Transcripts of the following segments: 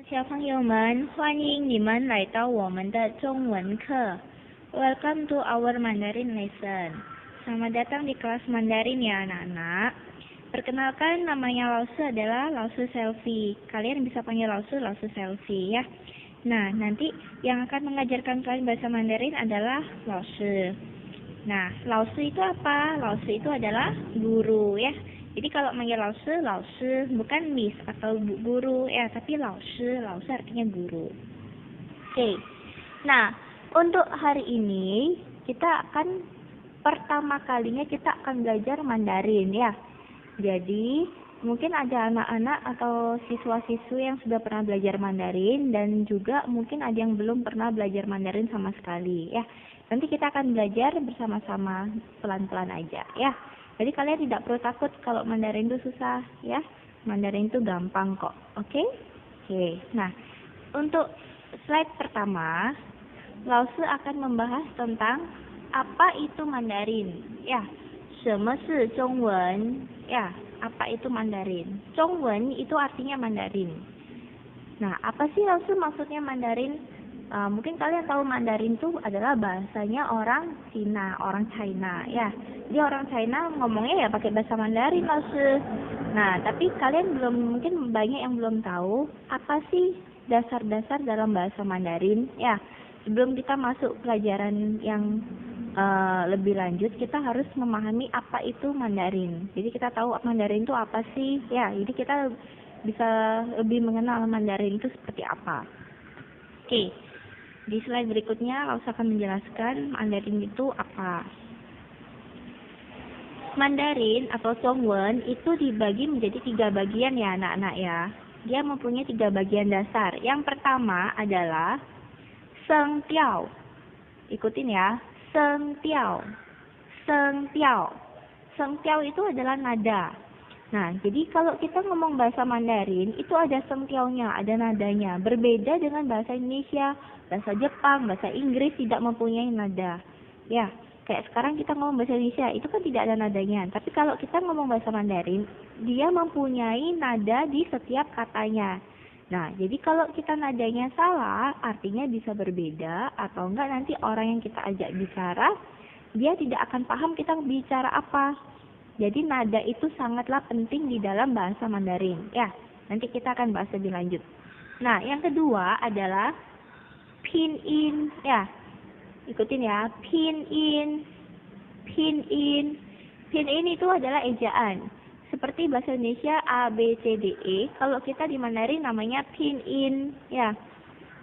小朋友们，欢迎你们来到我们的中文课。Welcome to our Mandarin lesson. Selamat datang di kelas Mandarin ya anak-anak. Perkenalkan, namanya Lause adalah Lause Selfie. Kalian bisa panggil Lause Selfie ya. Nah, nanti yang akan mengajarkan kalian bahasa Mandarin adalah Lause. Nah, Lause itu apa? Lause itu adalah guru ya. Jadi kalau manggil Lause bukan Miss atau guru ya, tapi Lause artinya guru. Oke. Nah, untuk hari ini kita akan pertama kalinya kita akan belajar Mandarin ya. Jadi, mungkin ada anak-anak atau siswa-siswi yang sudah pernah belajar Mandarin dan juga mungkin ada yang belum pernah belajar Mandarin sama sekali ya. Nanti kita akan belajar bersama-sama pelan-pelan aja ya. Jadi kalian tidak perlu takut kalau Mandarin itu susah ya. Mandarin itu gampang kok. Oke? Oke. Nah, untuk slide pertama, Lause akan membahas tentang apa itu Mandarin. Ya, 什么是中文? Ya, apa itu Mandarin? 中文 itu artinya Mandarin. Nah, apa sih Lause maksudnya Mandarin? Mungkin kalian tahu Mandarin itu adalah bahasanya orang Cina, orang China ya. Jadi orang China ngomongnya ya pakai bahasa Mandarin Lause. Nah, tapi kalian mungkin banyak yang belum tahu apa sih dasar-dasar dalam bahasa Mandarin ya. Sebelum kita masuk pelajaran yang lebih lanjut, kita harus memahami apa itu Mandarin. Jadi kita tahu Mandarin itu apa sih ya. Jadi kita bisa lebih mengenal Mandarin itu seperti apa. Oke. Di slide berikutnya, Lause akan menjelaskan Mandarin itu apa. Mandarin atau Zhongwen itu dibagi menjadi 3 bagian ya anak-anak ya. Dia mempunyai 3 bagian dasar. Yang pertama adalah Sheng Tiao. Ikutin ya. Sheng Tiao. Sheng Tiao. Sheng Tiao itu adalah nada. Nah, jadi kalau kita ngomong bahasa Mandarin, itu ada Sheng Tiao-nya, ada nadanya. Berbeda dengan bahasa Indonesia, bahasa Jepang, bahasa Inggris tidak mempunyai nada. Ya, kayak sekarang kita ngomong bahasa Indonesia, itu kan tidak ada nadanya. Tapi kalau kita ngomong bahasa Mandarin, dia mempunyai nada di setiap katanya. Nah, jadi kalau kita nadanya salah, artinya bisa berbeda, atau enggak nanti orang yang kita ajak bicara, dia tidak akan paham kita bicara apa. Jadi nada itu sangatlah penting di dalam bahasa Mandarin. Ya, nanti kita akan bahas lebih lanjut. Nah, yang kedua adalah pinyin. Ya, ikutin ya. Pinyin. Pinyin. Pinyin itu adalah ejaan. Seperti bahasa Indonesia A, B, C, D, E. Kalau kita di Mandarin namanya pinyin. Ya.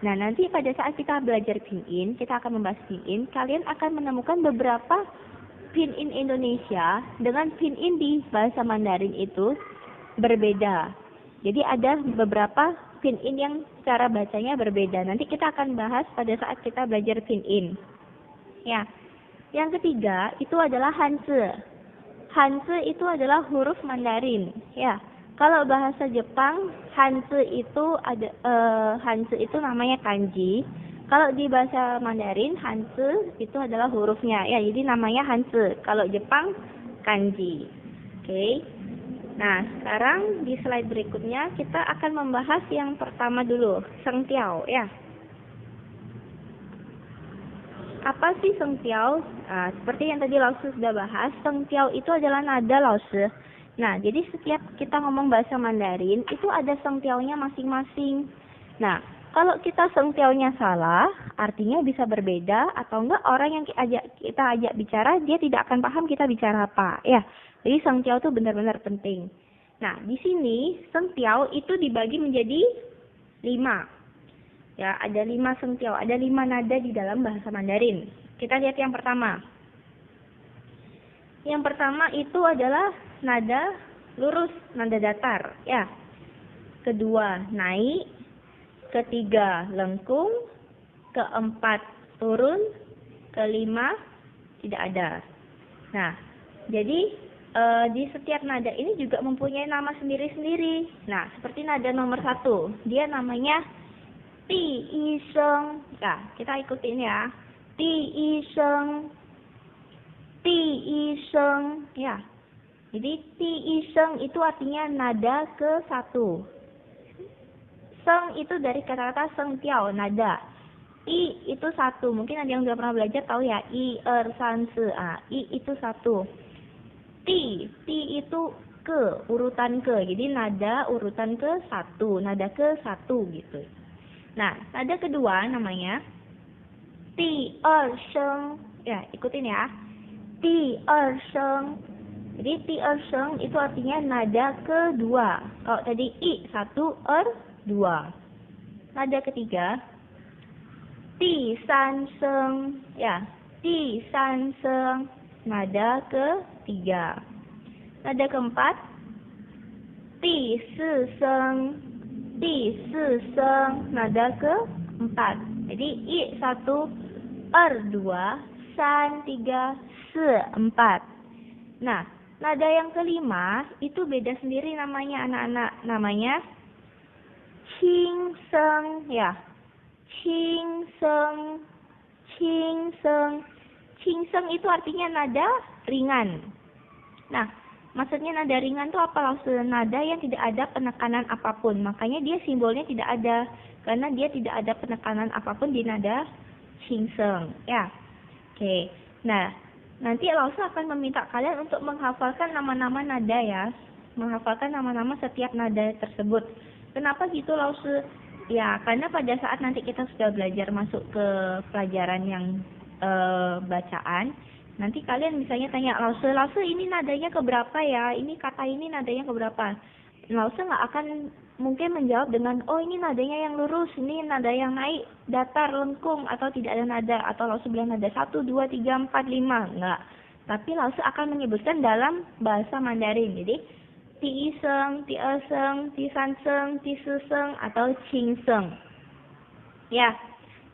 Nah, nanti pada saat kita belajar pinyin, kita akan membahas pinyin. Kalian akan menemukan beberapa pinyin Indonesia dengan pinyin di bahasa Mandarin itu berbeda. Jadi ada beberapa pinyin yang cara bacanya berbeda. Nanti kita akan bahas pada saat kita belajar pinyin. Ya. Yang ketiga itu adalah Hanzi. Hanzi itu adalah huruf Mandarin. Ya. Kalau bahasa Jepang, Hanzi itu namanya kanji. Kalau di bahasa Mandarin, Hanzi itu adalah hurufnya. Ya, jadi namanya Hanzi. Kalau Jepang, kanji. Oke. Nah, sekarang di slide berikutnya kita akan membahas yang pertama dulu, Sheng Tiao ya. Apa sih Sheng Tiao? Nah, seperti yang tadi Lause sudah bahas, Sheng Tiao itu adalah nada Lause. Nah, jadi setiap kita ngomong bahasa Mandarin, itu ada Sheng Tiao-nya masing-masing. Nah, kalau kita Sheng Tiao-nya salah, artinya bisa berbeda atau enggak orang yang kita ajak bicara dia tidak akan paham kita bicara apa. Ya. Jadi Sheng Tiao itu benar-benar penting. Nah, di sini Sheng Tiao itu dibagi menjadi 5. Ya, ada 5 Sheng Tiao, ada 5 nada di dalam bahasa Mandarin. Kita lihat yang pertama. Yang pertama itu adalah nada lurus, nada datar, ya. Kedua, naik. Ketiga, lengkung. Keempat, turun. Kelima, tidak ada. Nah, jadi di setiap nada ini juga mempunyai nama sendiri-sendiri. Nah, seperti nada nomor 1, dia namanya Di I Sheng. Nah, kita ikutin ya. Di I Sheng. Di I Sheng. Ya. Jadi Di I Sheng itu artinya nada ke-1. Seng itu dari kata-kata seng tiao, nada. I itu satu. Mungkin ada yang udah pernah belajar tahu ya. I, er, san, se. I itu satu. Ti itu ke, urutan ke. Jadi nada urutan ke satu, nada ke satu gitu. Nah, nada kedua namanya ti er sheng. Ya, ikutin ya. Ti er sheng. Jadi ti er sheng itu artinya nada kedua. Kalau tadi i satu, er dua. Nada ketiga ti san sheng. Ya, ti san sheng. Nada ketiga. Nada keempat ti si seng. Ti si seng. Nada keempat. Jadi i satu, er dua, san tiga, se empat. Nah, nada yang kelima itu beda sendiri namanya anak-anak. Namanya qing seng. Ya, qing seng. Qing seng. Qing seng itu artinya nada ringan. Nah, maksudnya nada ringan itu apa? Langsung nada yang tidak ada penekanan apapun. Makanya dia simbolnya tidak ada. Karena dia tidak ada penekanan apapun di nada qing seng. Ya. Oke. Nah, nanti Lause akan meminta kalian untuk menghafalkan nama-nama nada ya. Menghafalkan nama-nama setiap nada tersebut. Kenapa gitu Lause? Ya, karena pada saat nanti kita sudah belajar masuk ke pelajaran yang bacaan, nanti kalian misalnya tanya Lause ini nadanya keberapa ya? Ini kata ini nadanya keberapa? Lause nggak akan mungkin menjawab dengan oh ini nadanya yang lurus, ini nada yang naik, datar, lengkung, atau tidak ada nada, atau Lause bilang nada 1, 2, 3, 4, 5, enggak. Tapi Lause akan menyebutkan dalam bahasa Mandarin. Jadi ti seng, ti seng, ti san seng, ti su seng, atau qing seng. Ya,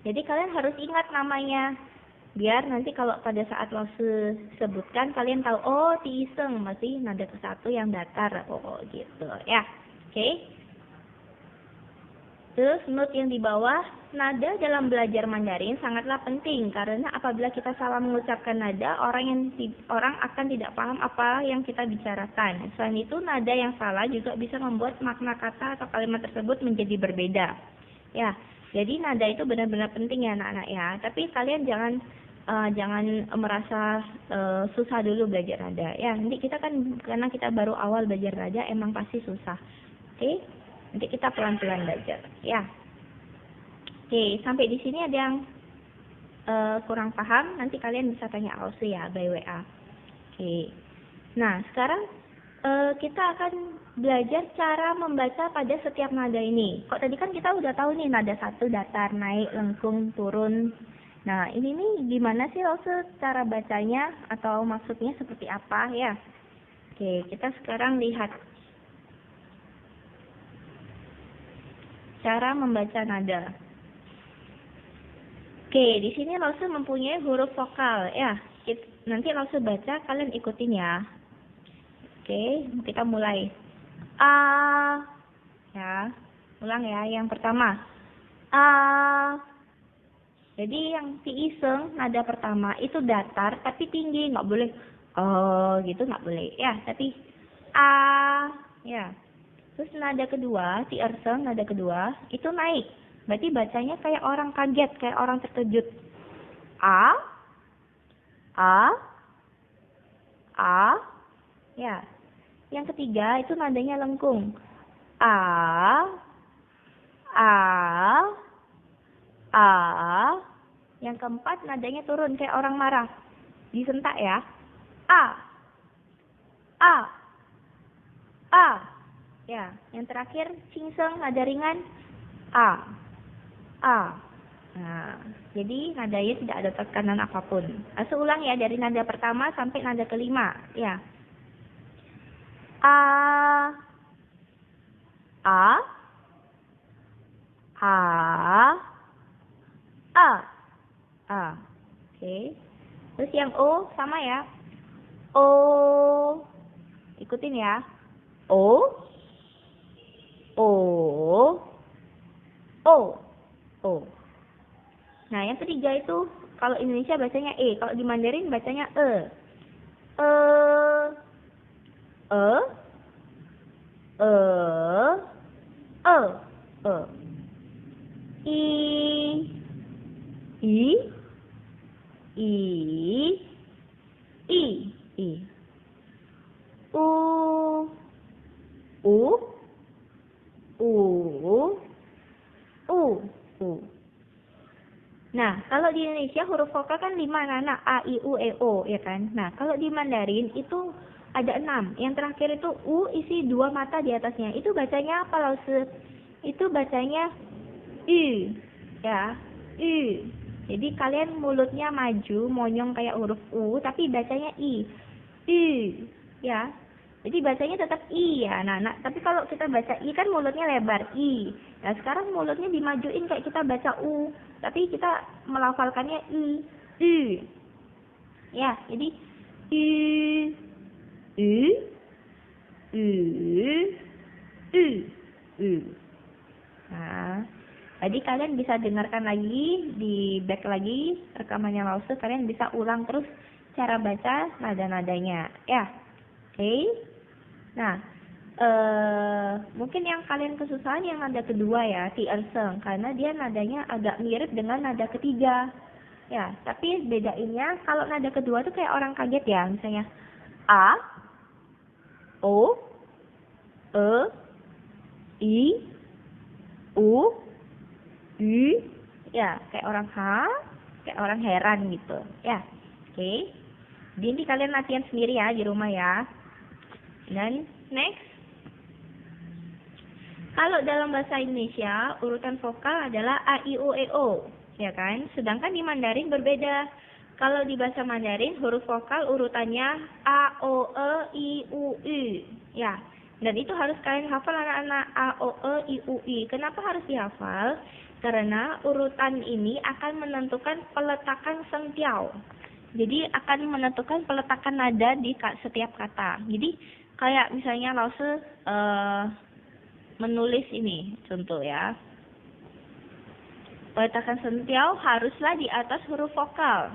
jadi kalian harus ingat namanya. Biar nanti kalau pada saat Lause sebutkan kalian tahu oh ti seng masih nada ke satu yang datar. Oh gitu ya. Oke. Terus note yang di bawah, nada dalam belajar Mandarin sangatlah penting karena apabila kita salah mengucapkan nada, orang akan tidak paham apa yang kita bicarakan. Selain itu, nada yang salah juga bisa membuat makna kata atau kalimat tersebut menjadi berbeda. Ya, jadi nada itu benar-benar penting ya anak-anak ya. Tapi kalian jangan merasa susah dulu belajar nada. Ya, nanti kita kan karena kita baru awal belajar nada emang pasti susah. Oke? Nanti kita pelan-pelan belajar, ya. Oke, sampai di sini ada yang kurang paham, nanti kalian bisa tanya Lause ya, by WA. Oke. Nah, sekarang kita akan belajar cara membaca pada setiap nada ini. Kok tadi kan kita udah tahu nih, nada satu datar, naik, lengkung, turun. Nah, ini nih gimana sih Lause cara bacanya atau maksudnya seperti apa ya? Oke, kita sekarang lihat cara membaca nada. Oke, di sini Lause mempunyai huruf vokal ya. Nanti Lause baca, kalian ikutin ya. Oke, kita mulai. A, ya, ulang ya. Yang pertama, A. Jadi yang ti seng nada pertama itu datar tapi tinggi, nggak boleh gitu nggak boleh ya. Tapi A, ya. Terus nada kedua, ti seng nada kedua itu naik. Berarti bacanya kayak orang kaget, kayak orang terkejut. A, ya. Yang ketiga itu nadanya lengkung. A. Yang keempat nadanya turun kayak orang marah. Disentak ya. A. Ya, yang terakhir cingseng nada ringan A. Nah, jadi nadanya tidak ada tekanan apapun. Seulang ya dari nada pertama sampai nada kelima, ya. A. Oke. Terus yang O sama ya. O. Ikutin ya. O. Nah, yang ketiga itu kalau Indonesia bacanya E, kalau di Mandarin bacanya E. I. U, U, U, U. Nah, kalau di Indonesia huruf vokal kan 5 anak, A, I, U, E, O, ya kan? Nah, kalau di Mandarin itu ada 6. Yang terakhir itu U isi 2 mata di atasnya. Itu bacanya apa, Lause? Itu bacanya U, ya, U. Jadi kalian mulutnya maju, monyong kayak huruf U, tapi bacanya I, U, ya. Jadi bacanya tetap I ya, anak-anak. Tapi kalau kita baca I kan mulutnya lebar, I. Nah, sekarang mulutnya dimajuin kayak kita baca U, tapi kita melafalkannya I, U. Ya, jadi U, U, U, U, U. Nah, tadi kalian bisa dengarkan lagi, di back lagi rekamannya Lause, kalian bisa ulang terus cara baca nada-nadanya, ya. Oke. Nah, mungkin yang kalian kesusahan yang nada kedua ya, ti erseng, karena dia nadanya agak mirip dengan nada ketiga. Ya, tapi bedainnya kalau nada kedua tuh kayak orang kaget ya, misalnya A, O, E, I, U, U, ya kayak orang kayak orang heran gitu, ya. Oke. Jadi nanti kalian latihan sendiri ya di rumah ya. Dan next, kalau dalam bahasa Indonesia urutan vokal adalah A, I, U, E, O, ya kan? Sedangkan di Mandarin berbeda. Kalau di bahasa Mandarin huruf vokal urutannya A, O, E, I, U, U, ya. Dan itu harus kalian hafal anak-anak, A, O, E, I, U, I. Kenapa harus dihafal? Karena urutan ini akan menentukan peletakan sengtiao. Jadi akan menentukan peletakan nada di setiap kata. Jadi kayak misalnya Lause menulis ini, contoh ya. Peletakan sengtiao haruslah di atas huruf vokal.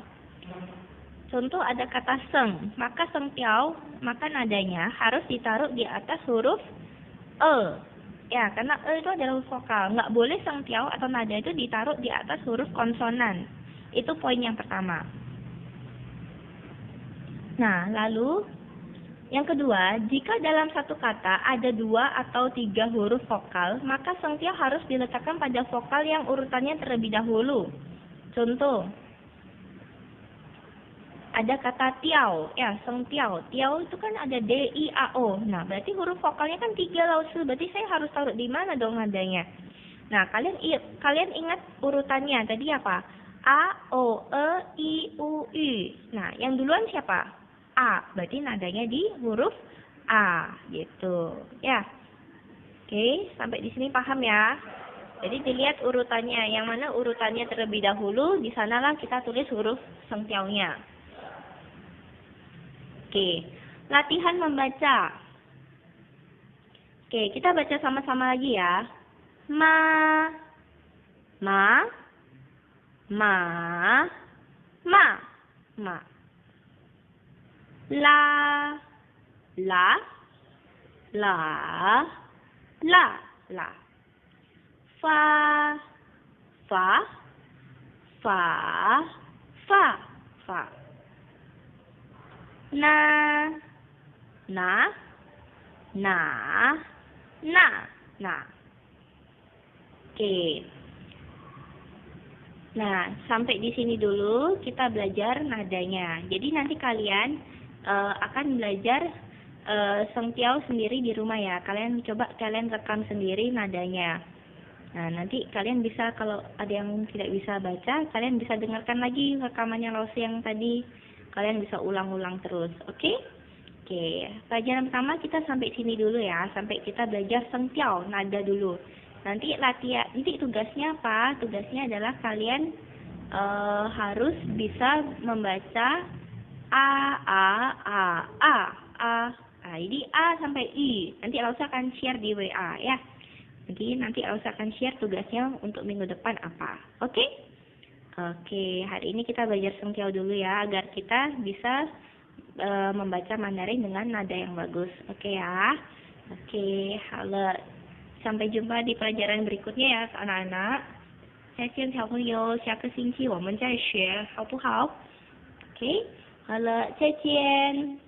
Contoh ada kata seng, maka sengtiao, maka nadanya harus ditaruh di atas huruf E. Ya, karena E itu adalah huruf vokal. Nggak boleh sengtiao atau nada itu ditaruh di atas huruf konsonan. Itu poin yang pertama. Nah, lalu yang kedua, jika dalam satu kata ada 2 atau 3 huruf vokal, maka sengtiao harus diletakkan pada vokal yang urutannya terlebih dahulu. Contoh, ada kata tiao, ya, sengtiao. Tiao itu kan ada D, I, A, O. Nah, berarti huruf vokalnya kan 3, Lause. Berarti saya harus taruh di mana dong nadanya? Nah, kalian ingat urutannya tadi apa? A, O, E, I, U, I. Nah, yang duluan siapa? A, berarti nadanya di huruf A, gitu. Ya, oke, sampai di sini paham ya? Jadi dilihat urutannya, yang mana urutannya terlebih dahulu, di sanalah kita tulis huruf sengtiaunya. Oke, latihan membaca. Oke, kita baca sama-sama lagi ya. Ma, ma, ma, ma, ma. La, la, la, la, la. Fa, fa, fa, fa, fa. Na, na, na, na, na. Oke. Nah, sampai di sini dulu kita belajar nadanya. Jadi nanti kalian akan belajar sengtiao sendiri di rumah ya. Kalian rekam sendiri nadanya. Nah, nanti kalian bisa, kalau ada yang tidak bisa baca, kalian bisa dengarkan lagi rekamannya Lause yang tadi. Kalian bisa ulang-ulang terus, oke? Oke, pelajaran pertama kita sampai sini dulu ya. Sampai kita belajar sengtiao, nada dulu. Nanti tugasnya apa? Tugasnya adalah kalian harus bisa membaca A, A, A, A, A. Nah, jadi A sampai I. Nanti Lause akan share di WA ya. Jadi nanti Lause akan share tugasnya untuk minggu depan apa. Oke? Oke, hari ini kita belajar sengtiao dulu ya, agar kita bisa membaca Mandarin dengan nada yang bagus. Oke ya? Oke, halo. Sampai jumpa di pelajaran berikutnya ya, anak-anak. 再见，小朋友，下个星期我们再学，好不好？ Oke, halo, 再见。